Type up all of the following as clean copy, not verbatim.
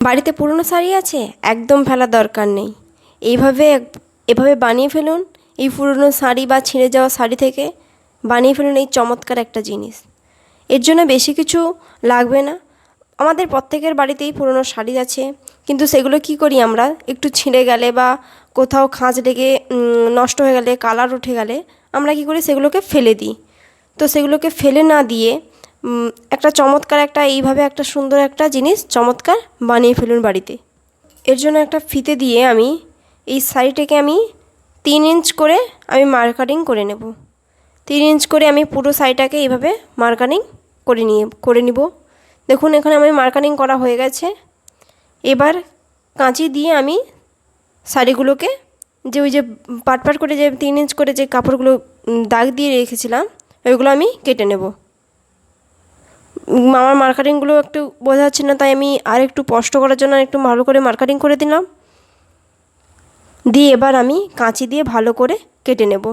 বাড়িতে পুরনো শাড়ি আছে, একদম ফেলার দরকার নেই। এইভাবে এভাবে বানিয়ে ফেলুন। এই পুরনো শাড়ি বা ছিঁড়ে যাওয়া শাড়ি থেকে বানিয়ে ফেলুন এই চমৎকার একটা জিনিস। এর জন্য বেশি কিছু লাগবে না। আমাদের প্রত্যেকের বাড়িতেই পুরনো শাড়ি আছে, কিন্তু সেগুলো কি করি আমরা, একটু ছিঁড়ে গেলে বা কোথাও খাঁজ লেগে নষ্ট হয়ে গেলে, কালার উঠে গেলে আমরা কি করি, সেগুলোকে ফেলে দিই। তো সেগুলোকে ফেলে না দিয়ে একটা চমৎকার একটা এইভাবে একটা সুন্দর একটা জিনিস চমৎকার বানিয়ে ফেলুন বাড়িতে। এর জন্য একটা ফিতে দিয়ে আমি এই শাড়িটাকে আমি 3 ইঞ্চ করে আমি মার্কারিং করে নেব। 3 ইঞ্চ করে আমি পুরো শাড়িটাকে এইভাবে মার্কারিং করে নিব। দেখুন এখানে আমি মার্কারিং করা হয়ে গেছে। এবার কাঁচি দিয়ে আমি শাড়িগুলোকে ওই যে পাট পাট করে যে 3 ইঞ্চ করে যে কাপড়গুলো দাগ দিয়ে রেখেছিলাম, ওইগুলো আমি কেটে নেব। আমার মার্কারিংগুলো একটু বোঝা যাচ্ছে না, তাই আমি আর একটু স্পষ্ট করার জন্য একটু ভালো করে মার্কারিং করে দিলাম। দিয়ে এবার আমি কাঁচি দিয়ে ভালো করে কেটে নেব।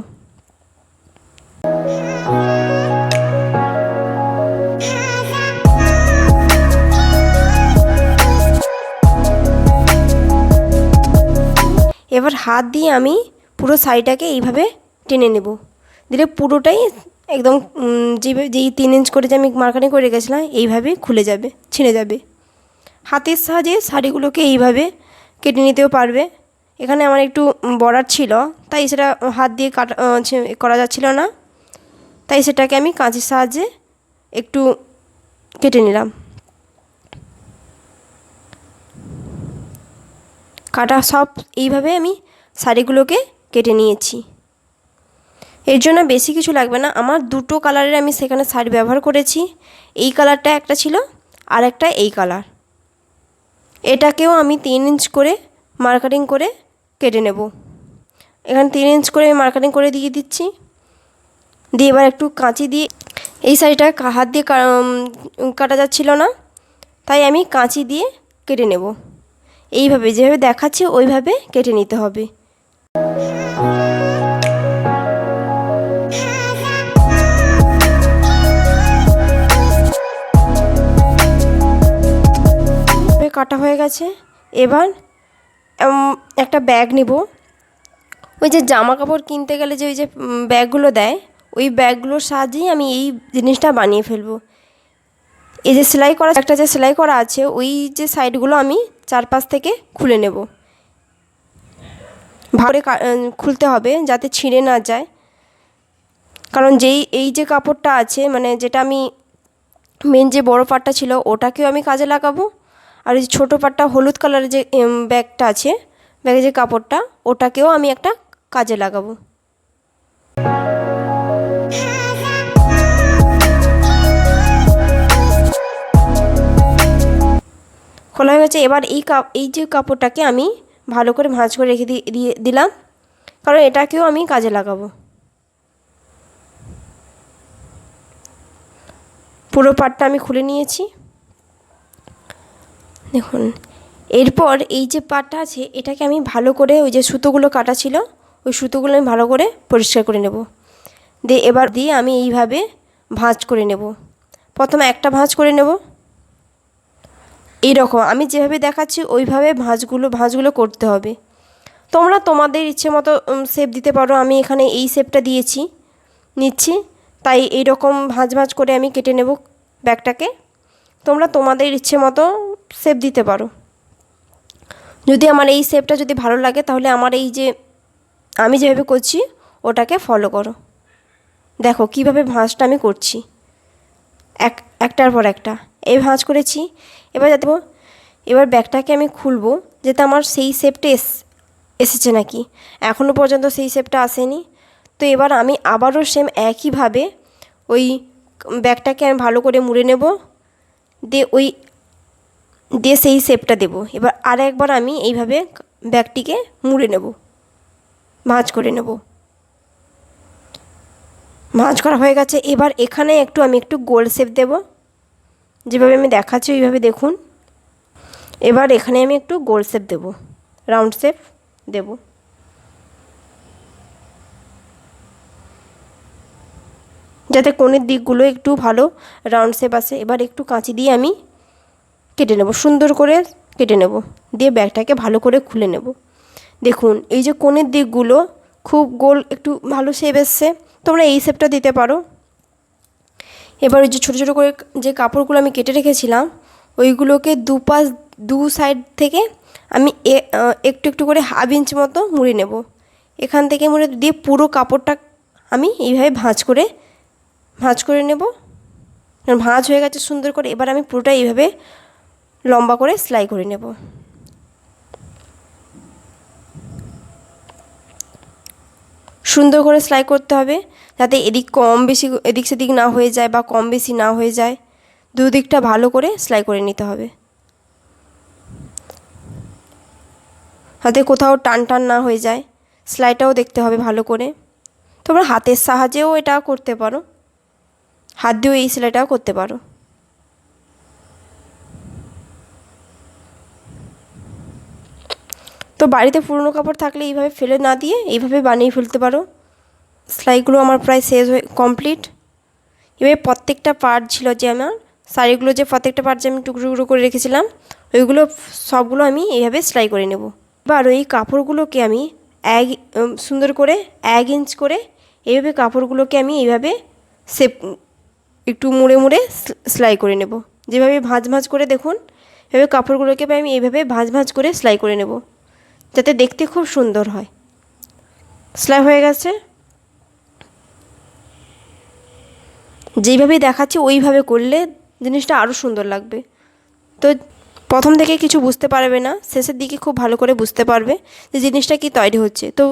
এবার হাত দিয়ে আমি পুরো শাড়িটাকে এইভাবে টেনে নেব। দিলে পুরোটাই একদম যেই 3 ইঞ্চ করে যে আমি মার্কারিং করে রেখেছিলাম এইভাবে খুলে যাবে, ছিঁড়ে যাবে। হাতের সাহায্যে শাড়িগুলোকে এইভাবে কেটে নিতেও পারবে। এখানে আমার একটু বর্ডার ছিল, তাই সেটা হাত দিয়ে করা যাচ্ছিল না, তাই সেটাকে আমি কাঁচির সাহায্যে একটু কেটে নিলাম। কাটা সব এইভাবে আমি শাড়িগুলোকে কেটে নিয়েছি। এর জন্য বেশি কিছু লাগবে না। আমার দুটো কালারের আমি সেখানে শাড়ি ব্যবহার করেছি। এই কালারটা একটা ছিল, আর একটা এই কালার। এটাকেও আমি 3 ইঞ্চ করে মার্কারিং করে কেটে নেব। এখানে 3 ইঞ্চ করে আমি মার্কারিং করে দিয়ে দিচ্ছি। দিয়ে এবার একটু কাঁচি দিয়ে এই শাড়িটা হাত দিয়ে কাটা যাচ্ছিল না, তাই আমি কাঁচি দিয়ে কেটে নেব। এইভাবে যেভাবে দেখাচ্ছি ওইভাবে কেটে নিতে হবে। কাটা হয়ে গেছে। এবার একটা ব্যাগ নেব। ওই যে জামা কাপড় কিনতে গেলে যে ওই যে ব্যাগগুলো দেয়, ওই ব্যাগগুলোর সাহায্যেই আমি এই জিনিসটা বানিয়ে ফেলবো। এই যে সেলাই করা, একটা যে সেলাই করা আছে, ওই যে সাইডগুলো আমি চারপাশ থেকে খুলে নেব। ভালো করে খুলতে হবে যাতে ছিঁড়ে না যায়, কারণ এই যে কাপড়টা আছে, মানে যেটা আমি মেন যে বড় পাটটা ছিল ওটাকেও আমি কাজে লাগাবো, আর এই ছোটো পাটটা হলুদ কালারের যে ব্যাগটা আছে, ব্যাগের যে কাপড়টা, ওটাকেও আমি একটা কাজে লাগাবো। খোলা হয়ে গেছে। এবার এই যে কাপড়টাকে আমি ভালো করে ভাঁজ করে রেখে দিলাম, কারণ এটাকেও আমি কাজে লাগাবো। পুরো পাটটা আমি খুলে নিয়েছি। দেখুন এরপর এই যে পাটটা আছে এটাকে আমি ভালো করে ওই যে সুতোগুলো কাটা ছিল, ওই সুতোগুলো আমি ভালো করে পরিষ্কার করে নেব। এবার আমি এইভাবে ভাঁজ করে নেব। প্রথমে একটা ভাঁজ করে নেব। এইরকম আমি যেভাবে দেখাচ্ছি ওইভাবে ভাঁজগুলো করতে হবে। তোমরা তোমাদের ইচ্ছে মতো শেপ দিতে পারো। আমি এখানে এই শেপটা নিচ্ছি, তাই এইরকম ভাঁজ করে আমি কেটে নেব ব্যাগটাকে। তোমরা তোমাদের ইচ্ছে মতো শেপ দিতে পারো। যদি আমার এই শেপটা যদি ভালো লাগে তাহলে আমার এই যে আমি যেভাবে করছি ওটাকে ফলো করো। দেখো কিভাবে ভাঁজটা আমি করছি, একটার পর একটা এই ভাঁজ করেছি। এবার ব্যাগটাকে আমি খুলবো, যাতে আমার সেই শেপটা এসেছে নাকি। এখনও পর্যন্ত সেই শেপটা আসেনি। তো এবার আমি আবারও সেম একইভাবে ওই ব্যাগটাকে আমি ভালো করে মুড়ে নেব, দিয়ে সেই শেপটা দেব। এবার আর একবার আমি এইভাবে ব্যাগটিকে মুড়ে নেব, ভাঁজ করে নেব। ভাঁজ করা হয়ে গেছে। এবার এখানে আমি একটু গোল শেপ দেব, যেভাবে আমি দেখাচ্ছি ওইভাবে দেখুন। এবার এখানে আমি একটু গোল শেপ দেব, রাউন্ড শেপ দেব। যাতে কোণের দিকগুলো একটু ভালো রাউন্ড শেপ আসে। এবার একটু কাঁচি দিয়ে আমি কেটে নেব, সুন্দর করে কেটে নেব, দিয়ে ব্যাগটাকে ভালো করে খুলে নেব। দেখুন এই যে কোণের দিকগুলো খুব গোল একটু ভালো শেপ এসছে, তোমরা এই শেপটা দিতে পারো। এবার ওই যে ছোটো ছোটো করে যে কাপড়গুলো আমি কেটে রেখেছিলাম ওইগুলোকে দু সাইড থেকে আমি একটু একটু করে হাফ ইঞ্চ মতো মুড়ে নেব। এখান থেকে মুড়ে দিয়ে পুরো কাপড়টা আমি এইভাবে ভাঁজ করে নেব। ভাঁজ হয়ে গেছে সুন্দর করে। এবার আমি পুরোটা এইভাবে লম্বা করে সেলাই করে নেব। সুন্দর করে সেলাই করতে হবে যাতে এদিক সেদিক না হয়ে যায় বা কম বেশি না হয়ে যায়। দুদিকটা ভালো করে সেলাই করে নিতে হবে, যাতে কোথাও টান টান না হয়ে যায়। সেলাইটাও দেখতে হবে ভালো করে। তোমরা হাতের সাহায্যেও এটা করতে পারো, হাত দিয়েও এই সেলাইটাও করতে পারো। তো বাড়িতে পুরনো কাপড় থাকলে এইভাবে ফেলে না দিয়ে এইভাবে বানিয়ে ফেলতে পারো। সেলাইগুলো আমার প্রায় শেষ হয়ে কমপ্লিট। এবার প্রত্যেকটা পার্ট ছিল যে আমার শাড়িগুলো যে প্রত্যেকটা পার্ট যে আমি টুকরো টুকরো করে রেখেছিলাম ওইগুলো সবগুলো আমি এইভাবে সেলাই করে নেব। এবার ওই কাপড়গুলোকে আমি সুন্দর করে 1 ইঞ্চ করে এইভাবে কাপড়গুলোকে আমি এইভাবে একটু মুড়ে মুড়ে সেলাই করে নেব। যেভাবে ভাঁজ করে দেখুন এভাবে কাপড়গুলোকে আমি এইভাবে ভাঁজ করে সেলাই করে নেব, যাতে দেখতে খুব সুন্দর হয়। সেলাই হয়ে গেছে। যেইভাবে দেখাচ্ছি ওইভাবে করলে জিনিসটা আরও সুন্দর লাগবে। তো প্রথম থেকে কিছু বুঝতে পারবে না, শেষের দিকে খুব ভালো করে বুঝতে পারবে যে জিনিসটা কি তৈরি হচ্ছে। তো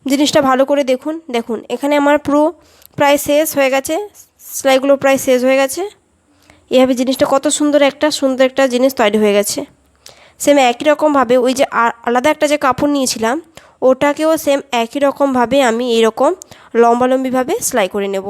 জিনিসটা ভালো করে দেখুন এখানে আমার পুরো প্রায় শেষ হয়ে গেছে, সেলাইগুলো প্রায় শেষ হয়ে গেছে। এভাবে জিনিসটা কত সুন্দর একটা জিনিস তৈরি হয়ে গেছে। সেম একই রকমভাবে ওই যে আলাদা একটা যে কাপড় নিয়েছিলাম ওটাকেও সেম একই রকমভাবে আমি এইরকম লম্বালম্বিভাবে সেলাই করে নেব।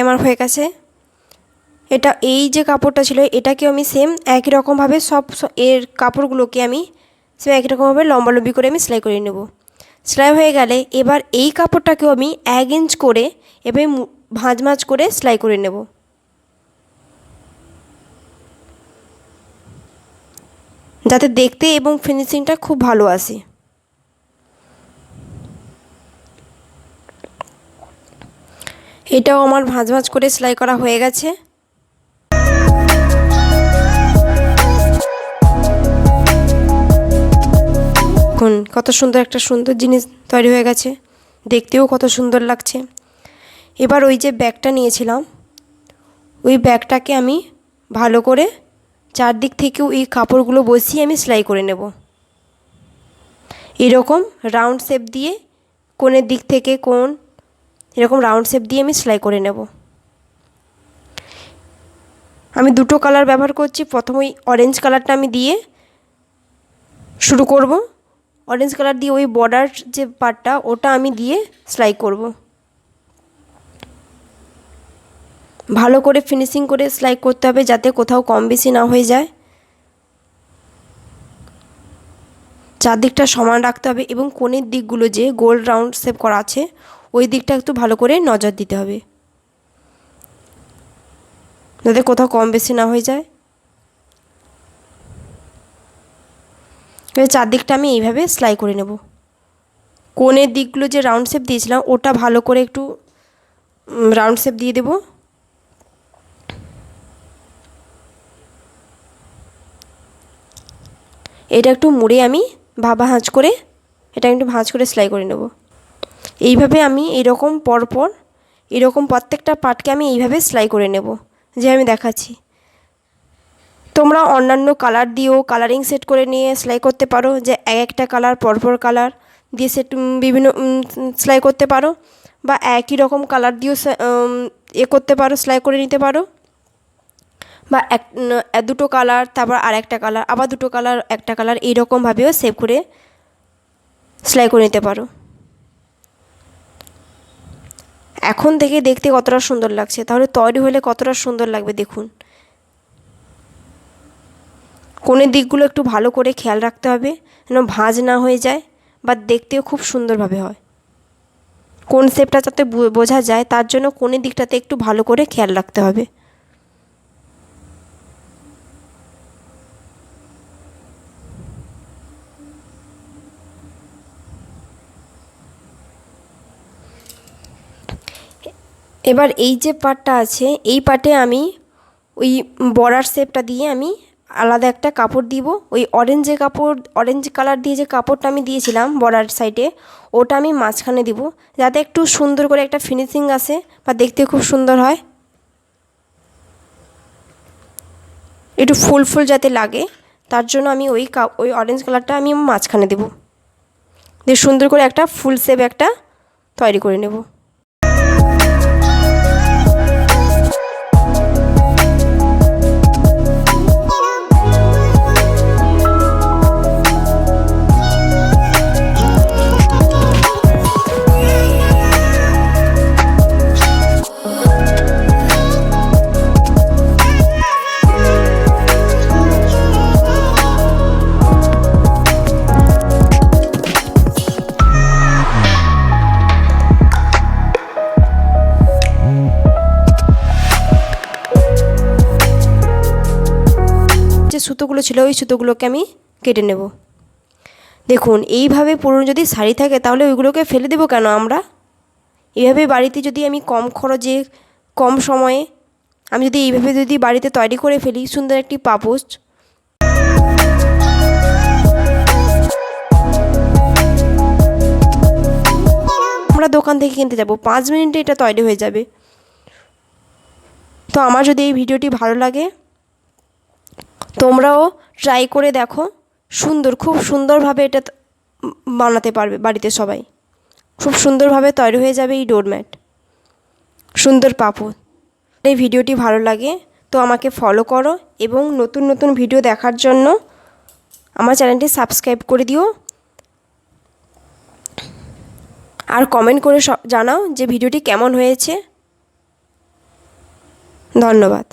আমার হয়ে গেছে। এটা এই যে কাপড়টা ছিল এটাকে আমি সেম একই রকমভাবে এর কাপড়গুলোকে আমি সেম একই রকমভাবে লম্বালম্বি করে আমি সেলাই করে নেব। সেলাই হয়ে গেলে এবার এই কাপড়টাকেও আমি 1 ইঞ্চ করে এভাবে ভাঁজ করে সেলাই করে নেব, যাতে দেখতে এবং ফিনিশিংটা খুব ভালো আসে। এটাও আমার ভাঁজ করে সেলাই করা হয়ে গেছে। দেখুন কত সুন্দর একটা জিনিস তৈরি হয়ে গেছে, দেখতেও কত সুন্দর লাগছে। এবার ওই যে ব্যাগটা নিয়েছিলাম ওই ব্যাগটাকে আমি ভালো করে চারদিক থেকেও এই কাপড়গুলো বসিয়ে আমি সেলাই করে নেব। এরকম রাউন্ড শেপ দিয়ে কোণের দিক থেকে এরকম রাউন্ড শেপ দিয়ে আমি সেলাই করে নেব। আমি দুটো কালার ব্যবহার করছি। প্রথম ওই অরেঞ্জ কালারটা আমি দিয়ে শুরু করব। অরেঞ্জ কালার দিয়ে ওই বর্ডার যে পার্টটা ওটা আমি দিয়ে সেলাই করব। ভালো করে ফিনিশিং করে সেলাই করতে হবে যাতে কোথাও কম বেশি না হয়ে যায়। চারদিকটা সমান রাখতে হবে এবং কোণের দিকগুলো যে গোল রাউন্ড শেপ করা আছে ওই দিকটা একটু ভালো করে নজর দিতে হবে যাতে কোথাও কম বেশি না হয়ে যায়। এবার চারদিকটা আমি এইভাবে সেলাই করে নেব। কোণের দিকগুলো যে রাউন্ড শেপ দিয়েছিলাম ওটা ভালো করে একটু রাউন্ড শেপ দিয়ে দেব। এটা একটু মুড়ে আমি ভাঁজ করে সেলাই করে নেব। এইভাবে আমি এরকম পরপর এরকম প্রত্যেকটা পার্টকে আমি এইভাবে সেলাই করে নেব যে আমি দেখাচ্ছি। তোমরা অন্যান্য কালার দিয়েও কালারিং সেট করে নিয়ে সেলাই করতে পারো, যে একটা কালার পরপর কালার দিয়ে বিভিন্ন সেলাই করতে পারো, বা একই রকম কালার দিয়েও করতে পারো, সেলাই করে নিতে পারো, বা দুটো কালার তারপর আরেকটা কালার আবার দুটো কালার একটা কালার এইরকমভাবেও সেভ করে সেলাই করে নিতে পারো। এখন থেকে দেখতে কতটা সুন্দর লাগছে, তাহলে তৈরি হলে কতটা সুন্দর লাগবে দেখুন। কোণের দিকগুলো একটু ভালো করে খেয়াল রাখতে হবে যেন ভাঁজ না হয়ে যায় বা দেখতেও খুব সুন্দরভাবে হয়। কোন শেপটা যাতে বোঝা যায় তার জন্য কোণের দিকটাতে একটু ভালো করে খেয়াল রাখতে হবে। এবার এই যে পার্টটা আছে এই পার্টে আমি ওই বড়ার শেপটা দিয়ে আমি আলাদা একটা কাপড় দিব। ওই অরেঞ্জ কালার দিয়ে যে কাপড়টা আমি দিয়েছিলাম বড়ার সাইডে, ওটা আমি মাঝখানে দিব যাতে একটু সুন্দর করে একটা ফিনিশিং আসে বা দেখতে খুব সুন্দর হয়, একটু ফুল ফুল যাতে লাগে। তার জন্য আমি ওই অরেঞ্জ কালারটা আমি মাঝখানে দেব, দিয়ে সুন্দর করে একটা ফুল শেপ একটা তৈরি করে নেব। যে সুতোগুলো ছিল ওই সুতোগুলোকে আমি কেটে নেব। দেখুন এইভাবে পুরনো যদি শাড়ি থাকে তাহলে ওইগুলোকে ফেলে দেবো কেন আমরা? এইভাবে বাড়িতে যদি আমি কম খরচে কম সময়ে আমি যদি এইভাবে যদি বাড়িতে তৈরি করে ফেলি সুন্দর একটি পাপোশ, আমরা দোকান থেকে কিনতে যাব 5 মিনিটে এটা তৈরি হয়ে যাবে। তো আমার যদি এই ভিডিওটি ভালো লাগে তোমরাও ট্রাই করে দেখো, খুব সুন্দরভাবে এটা বানাতে পারবে বাড়িতে সবাই, খুব সুন্দরভাবে তৈরি হয়ে যাবে এই ডোরম্যাট, সুন্দর পাপোশ। এই ভিডিওটি ভালো লাগে তো আমাকে ফলো করো এবং নতুন নতুন ভিডিও দেখার জন্য আমার চ্যানেলটি সাবস্ক্রাইব করে দিও আর কমেন্ট করে জানাও যে ভিডিওটি কেমন হয়েছে। ধন্যবাদ।